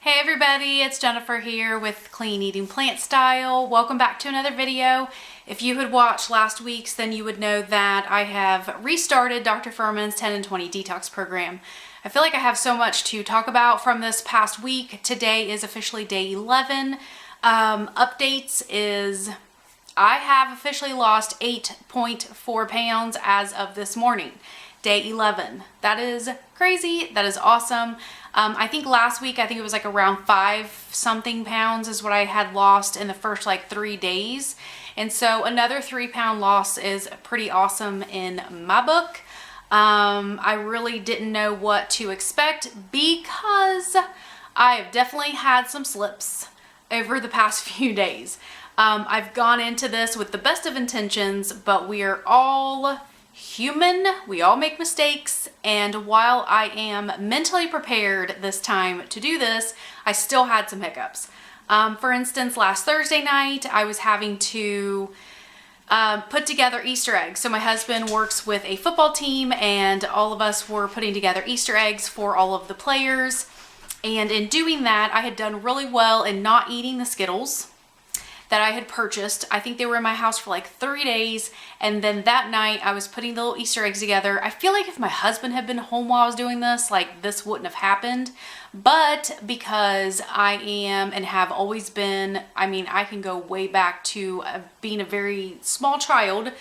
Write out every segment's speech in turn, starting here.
Hey everybody, it's Jennifer here with Clean Eating Plant Style. Welcome back to another video. If you had watched last week's, then you would know that I have restarted Dr. Furman's 10 and 20 detox program. I feel like I have so much to talk about from this past week. Today is officially day 11. Updates is I have officially lost 8.4 pounds as of this morning. Day 11. That is crazy. That is awesome. I think last week, it was like around 5 something pounds is what I had lost in the first like 3 days. And so another 3-pound loss is pretty awesome in my book. I really didn't know what to expect because I have definitely had some slips over the past few days. I've gone into this with the best of intentions, but we are all human. We all make mistakes, and while I am mentally prepared this time to do this, I still had some hiccups. For instance, last Thursday night, I was having to put together Easter eggs. So my husband works with a football team, and all of us were putting together Easter eggs for all of the players. And in doing that, I had done really well in not eating the Skittles that I had purchased. I think they were in my house for like 3 days. And then that night I was putting the little Easter eggs together. I feel like if my husband had been home while I was doing this, like this wouldn't have happened. But because I am and have always been, I can go way back to being a very small child.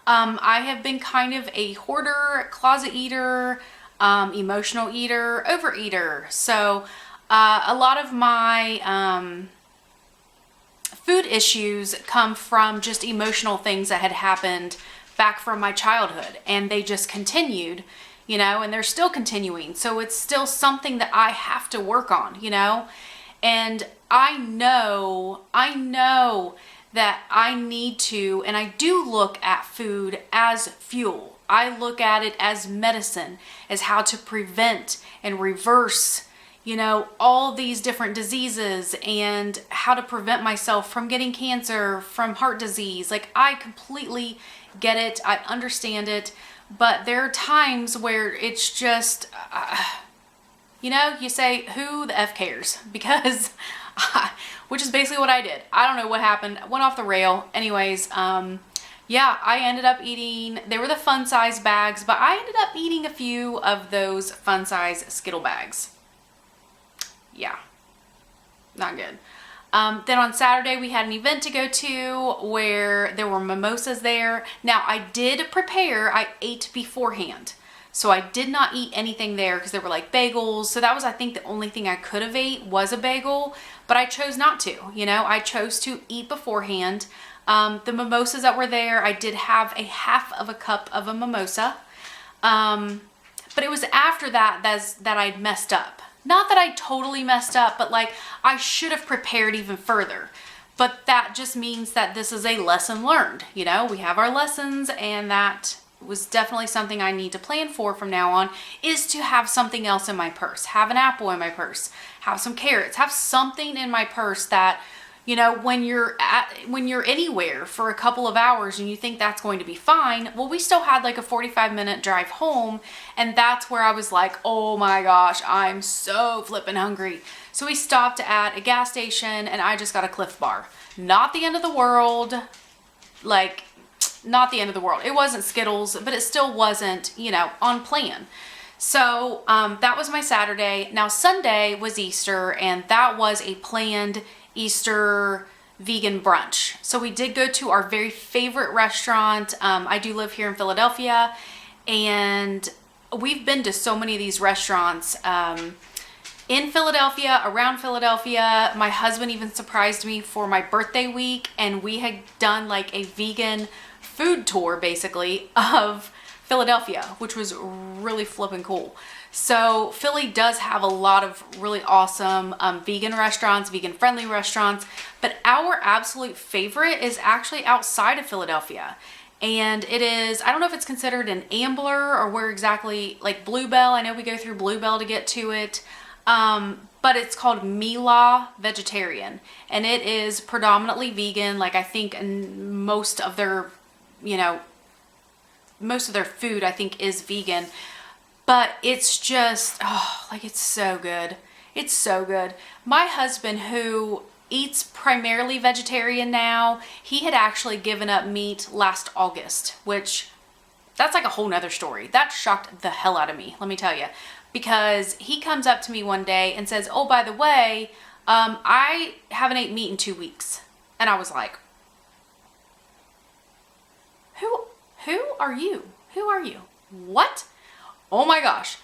I have been kind of a hoarder, closet eater, emotional eater, overeater. So a lot of my food issues come from just emotional things that had happened back from my childhood, and they just continued, and they're still continuing. So it's still something that I have to work on, and I know that I need to, and I do look at food as fuel. I look at it as medicine, as how to prevent and reverse all these different diseases, and how to prevent myself from getting cancer, from heart disease. Like, I completely get it. I understand it. But there are times where it's just, you say, who the F cares? Because, which is basically what I did. I don't know what happened. I went off the rail. Anyways, yeah, I ended up eating, they were the fun size bags, but I ended up eating a few of those fun size Skittle bags. Yeah, not good. Then on Saturday we had an event to go to where there were mimosas there. Now I did prepare, I ate beforehand. So I did not eat anything there because there were like bagels. So that was, I think, the only thing I could have ate was a bagel, but I chose not to, I chose to eat beforehand. The mimosas that were there, I did have a half of a cup of a mimosa. But it was after that that I'd messed up. Not that I totally messed up, but like I should have prepared even further. But that just means that this is a lesson learned. We have our lessons, and that was definitely something I need to plan for from now on, is to have something else in my purse. Have an apple in my purse, have some carrots, have something in my purse that, when you're anywhere for a couple of hours and you think that's going to be fine. Well, we still had like a 45-minute drive home, and that's where I was like, oh my gosh, I'm so flippin' hungry. So we stopped at a gas station and I just got a Cliff Bar. Not the end of the world, like not the end of the world. It wasn't Skittles, but it still wasn't, on plan. So that was my Saturday. Now Sunday was Easter, and that was a planned Easter vegan brunch. So we did go to our very favorite restaurant. I do live here in Philadelphia, and we've been to so many of these restaurants in Philadelphia, around Philadelphia. My husband even surprised me for my birthday week, and we had done like a vegan food tour basically of Philadelphia, which was really flippin' cool. So Philly does have a lot of really awesome vegan restaurants, vegan friendly restaurants, but our absolute favorite is actually outside of Philadelphia. And it is, I don't know if it's considered an Ambler or where exactly, like Bluebell. I know we go through Bluebell to get to it. But it's called Mila Vegetarian, and it is predominantly vegan. Like I think most of their, most of their food I think is vegan, but it's just, oh, like it's so good. It's so good. My husband, who eats primarily vegetarian now, he had actually given up meat last August, which that's like a whole nother story. That shocked the hell out of me, let me tell you, because he comes up to me one day and says, oh, by the way, I haven't ate meat in 2 weeks. And I was like, who are you? Who are you? What? Oh my gosh.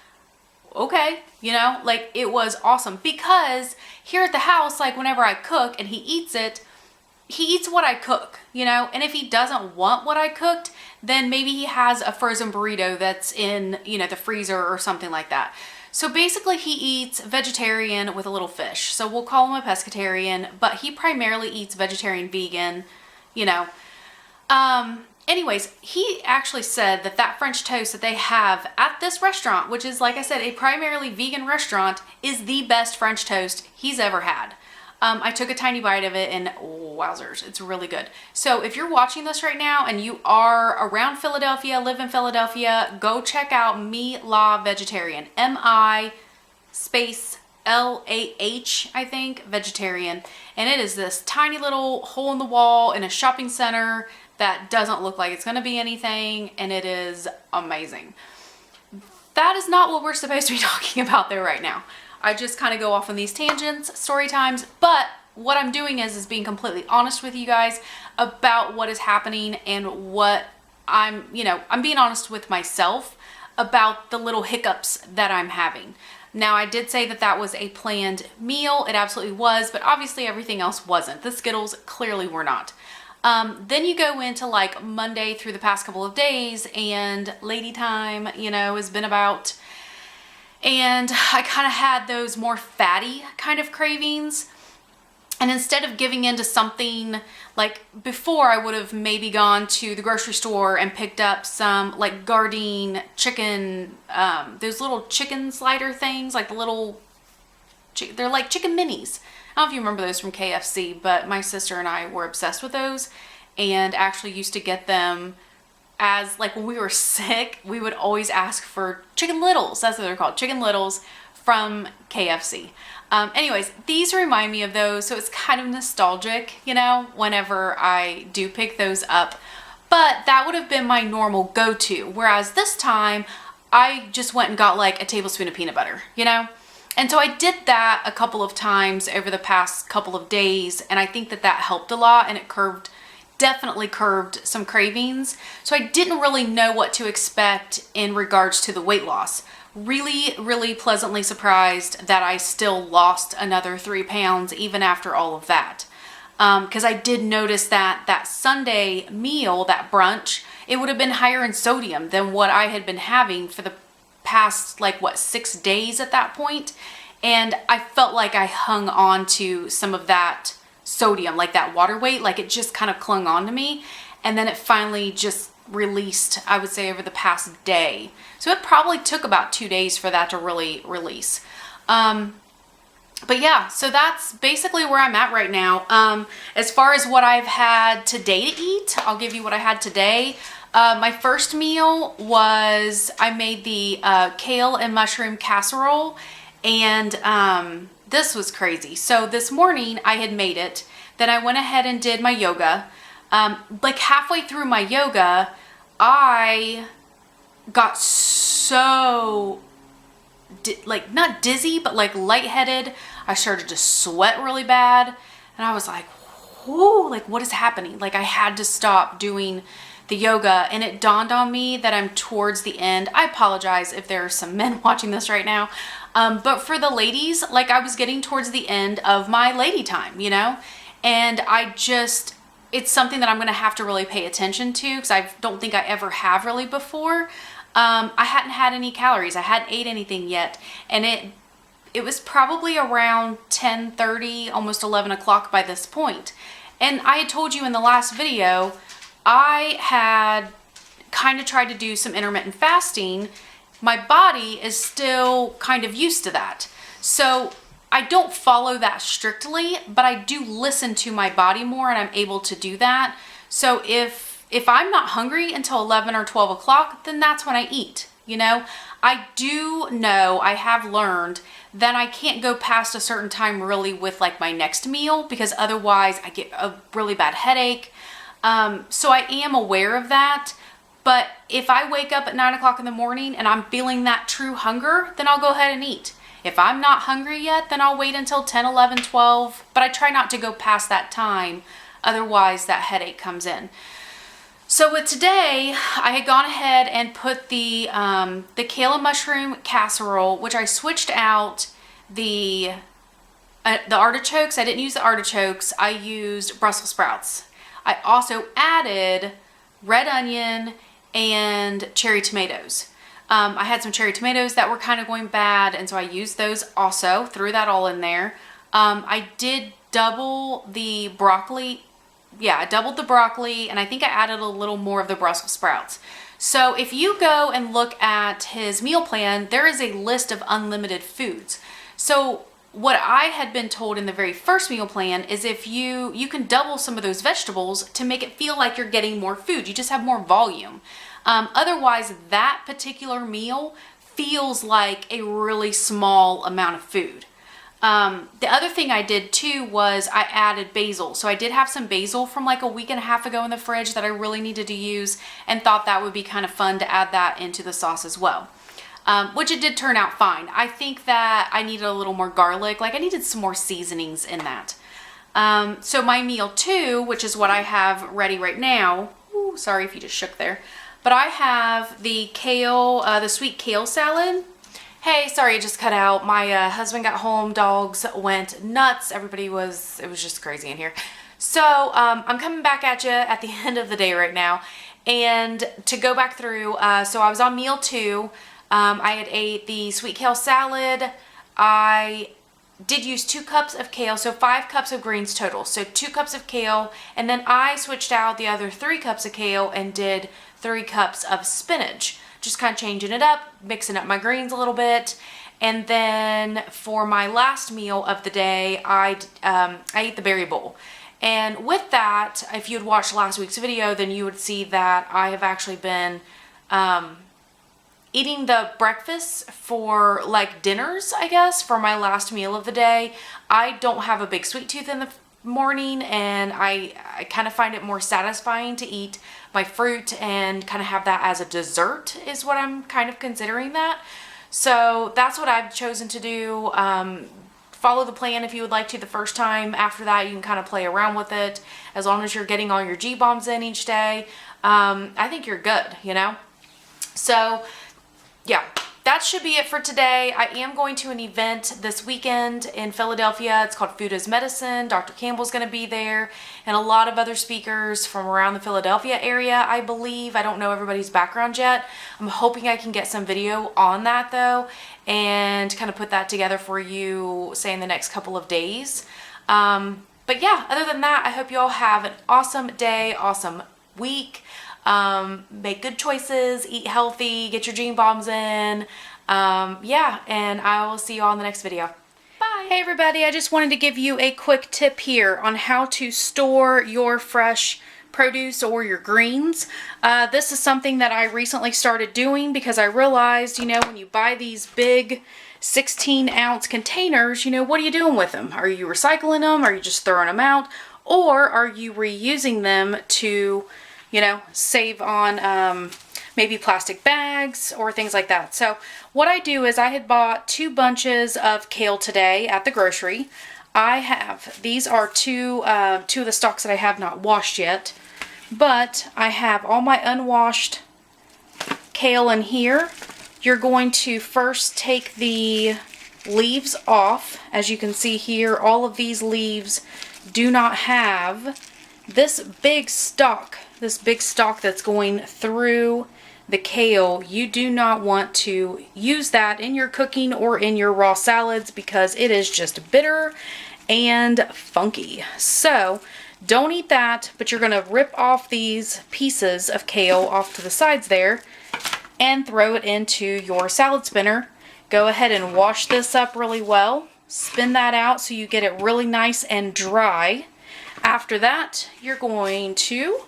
Okay. You know, like, it was awesome, because here at the house, like, whenever I cook and he eats what I cook, you know, and if he doesn't want what I cooked, then maybe he has a frozen burrito that's in, you know, the freezer or something like that. So basically he eats vegetarian with a little fish. So we'll call him a pescatarian, but he primarily eats vegetarian, vegan, you know. Anyways, he actually said that that French toast that they have at this restaurant, which is, like I said, a primarily vegan restaurant, is the best French toast he's ever had. I took a tiny bite of it and wowzers, it's really good. So if you're watching this right now and you are around Philadelphia, live in Philadelphia, go check out Mi La Vegetarian. M-I space L-A-H, I think, vegetarian. And it is this tiny little hole in the wall in a shopping center that doesn't look like it's going to be anything, and it is amazing. That is not what we're supposed to be talking about there right now. I just kind of go off on these tangents, story times, but what I'm doing is being completely honest with you guys about what is happening and what I'm being honest with myself about the little hiccups that I'm having. Now, I did say that that was a planned meal. It absolutely was, but obviously everything else wasn't. The Skittles clearly were not. Then you go into like Monday through the past couple of days, and lady time, you know, has been about, and I kind of had those more fatty kind of cravings. And instead of giving into something like before, I would have maybe gone to the grocery store and picked up some like Gardein chicken, those little chicken slider things, like the little, they're like chicken minis. I don't know if you remember those from KFC, but my sister and I were obsessed with those and actually used to get them as, like, when we were sick, we would always ask for chicken littles. That's what they're called, chicken littles from KFC. Anyways, these remind me of those, so it's kind of nostalgic, you know, whenever I do pick those up. But that would have been my normal go-to, whereas this time I just went and got like a tablespoon of peanut butter, you know? And so I did that a couple of times over the past couple of days, and I think that that helped a lot, and it definitely curbed some cravings. So I didn't really know what to expect in regards to the weight loss. Really, really pleasantly surprised that I still lost another 3 pounds even after all of that. Because I did notice that that Sunday meal, that brunch, it would have been higher in sodium than what I had been having for the past, like, what, 6 days at that point. And I felt like I hung on to some of that sodium, like that water weight, like it just kind of clung on to me. And then it finally just released, I would say, over the past day. So it probably took about 2 days for that to really release. But yeah, so that's basically where I'm at right now. As far as what I've had today to eat, I'll give you what I had today. My first meal was, I made the kale and mushroom casserole, and this was crazy. So this morning I had made it, then I went ahead and did my yoga. Like halfway through my yoga, I got so, like, not dizzy, but like lightheaded. I started to sweat really bad, and I was like, whoa, like, what is happening? Like, I had to stop doing the yoga, and it dawned on me that I'm towards the end. I apologize if there are some men watching this right now, but for the ladies, like, I was getting towards the end of my lady time, you know, and it's something that I'm going to have to really pay attention to, because I don't think I ever have really before. I hadn't had any calories. I hadn't ate anything yet, and it was probably around 10:30, almost 11 o'clock by this point. And I had told you in the last video, I had kind of tried to do some intermittent fasting. My body is still kind of used to that. So I don't follow that strictly, but I do listen to my body more, and I'm able to do that. So if I'm not hungry until 11 or 12 o'clock, then that's when I eat. You know, I do know, I have learned that I can't go past a certain time really with like my next meal, because otherwise I get a really bad headache. So I am aware of that. But if I wake up at 9 o'clock in the morning and I'm feeling that true hunger, then I'll go ahead and eat. If I'm not hungry yet, then I'll wait until 10, 11, 12. But I try not to go past that time. Otherwise, that headache comes in. So with today, I had gone ahead and put the kale and mushroom casserole, which I switched out the artichokes. I didn't use the artichokes. I used Brussels sprouts. I also added red onion and cherry tomatoes. I had some cherry tomatoes that were kind of going bad, and so I used those also, threw that all in there. I did double the broccoli. Yeah, I doubled the broccoli, and I think I added a little more of the Brussels sprouts. So if you go and look at his meal plan, there is a list of unlimited foods. So what I had been told in the very first meal plan is if you can double some of those vegetables to make it feel like you're getting more food. You just have more volume. Otherwise, that particular meal feels like a really small amount of food. The other thing I did too was I added basil. So I did have some basil from like a week and a half ago in the fridge that I really needed to use, and thought that would be kind of fun to add that into the sauce as well. Which it did turn out fine. I think that I needed a little more garlic. Like I needed some more seasonings in that. So my meal 2, which is what I have ready right now. Ooh, sorry if you just shook there. But I have the kale, the sweet kale salad. Hey, sorry, it just cut out. My husband got home, dogs went nuts. It was just crazy in here. So I'm coming back at you at the end of the day right now. And to go back through, so I was on meal 2. I had ate the sweet kale salad. I did use 2 cups of kale, so 5 cups of greens total. So 2 cups of kale, and then I switched out the other 3 cups of kale and did 3 cups of spinach. Just kind of changing it up, mixing up my greens a little bit. And then for my last meal of the day, I ate the berry bowl. And with that, if you had watched last week's video, then you would see that I have actually been eating the breakfast for like dinners, I guess, for my last meal of the day. I don't have a big sweet tooth in the morning, and I kind of find it more satisfying to eat my fruit and kind of have that as a dessert is what I'm kind of considering that. So that's what I've chosen to do. Follow the plan if you would like to the first time. After that, you can kind of play around with it. As long as you're getting all your G-bombs in each day, I think you're good, you know? So yeah, that should be it for today. I am going to an event this weekend in Philadelphia. It's called Food as Medicine. Dr. Campbell's going to be there, and a lot of other speakers from around the Philadelphia area, I believe. I don't know everybody's background yet. I'm hoping I can get some video on that though, and kind of put that together for you, say in the next couple of days. But yeah, other than that, I hope you all have an awesome day, awesome week. Make good choices, eat healthy, get your gene bombs in. Yeah, and I will see you all in the next video. Bye. Hey everybody, I just wanted to give you a quick tip here on how to store your fresh produce or your greens. This is something that I recently started doing because I realized, you know, when you buy these big 16-ounce containers, you know, what are you doing with them? Are you recycling them? Are you just throwing them out? Or are you reusing them to, you know, save on maybe plastic bags or things like that? So what I do is I had bought 2 bunches of kale today at the grocery. I have, these are two of the stalks that I have not washed yet, but I have all my unwashed kale in here. You're going to first take the leaves off. As you can see here, all of these leaves do not have this big stalk that's going through the kale. You do not want to use that in your cooking or in your raw salads because it is just bitter and funky. So don't eat that, but you're going to rip off these pieces of kale off to the sides there and throw it into your salad spinner. Go ahead and wash this up really well. Spin that out so you get it really nice and dry. After that, you're going to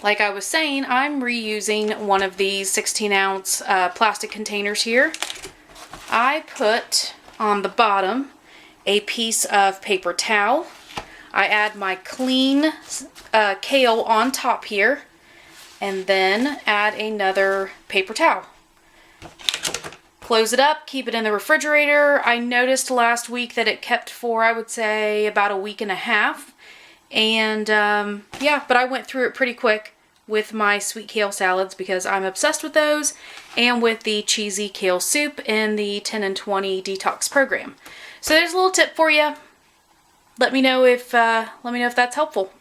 like I was saying, I'm reusing one of these 16-ounce plastic containers here. I put on the bottom a piece of paper towel. I add my clean kale on top here, and then add another paper towel. Close it up, keep it in the refrigerator. I noticed last week that it kept for, I would say, about a week and a half. And yeah, but I went through it pretty quick with my sweet kale salads because I'm obsessed with those, and with the cheesy kale soup in the 10 and 20 detox program. So there's a little tip for you. Let me know if that's helpful.